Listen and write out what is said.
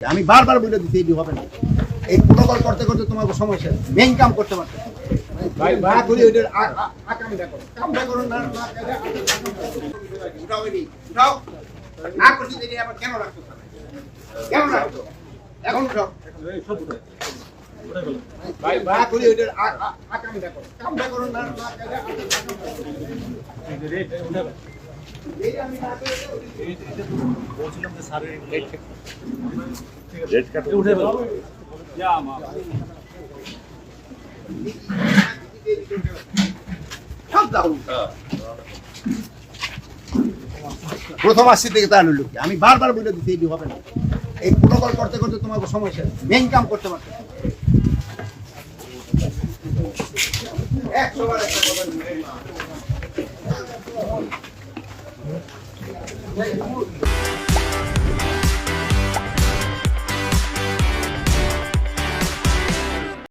আমি বারবার বলে দিচ্ছি এটি হবে না। এই প্রোটোকল করতে করতে তোমাকে সমস্যা মেইন কাম করতে পারতে ভাই ভাড়া করি ওইটার আকামটা করো কামটা করো না উঠাও এটি উঠাও না করছি এটি আবার কেন রাখছো কেন রাখছো এখন উঠাও ভাই ভাড়া করি ওইটার আকামটা করো কামটা করো না বলছিলাম যে স্যারের রেড কার্ড উঠে গেল প্রথম আসছি থেকে তা হলো কি আমি বারবার বলে দিচ্ছি এটি হবে না। এই প্রোটোকল করতে করতে তোমাকে সমস্যা মেইন কাম করতে পারতে 100 বার একটা কথা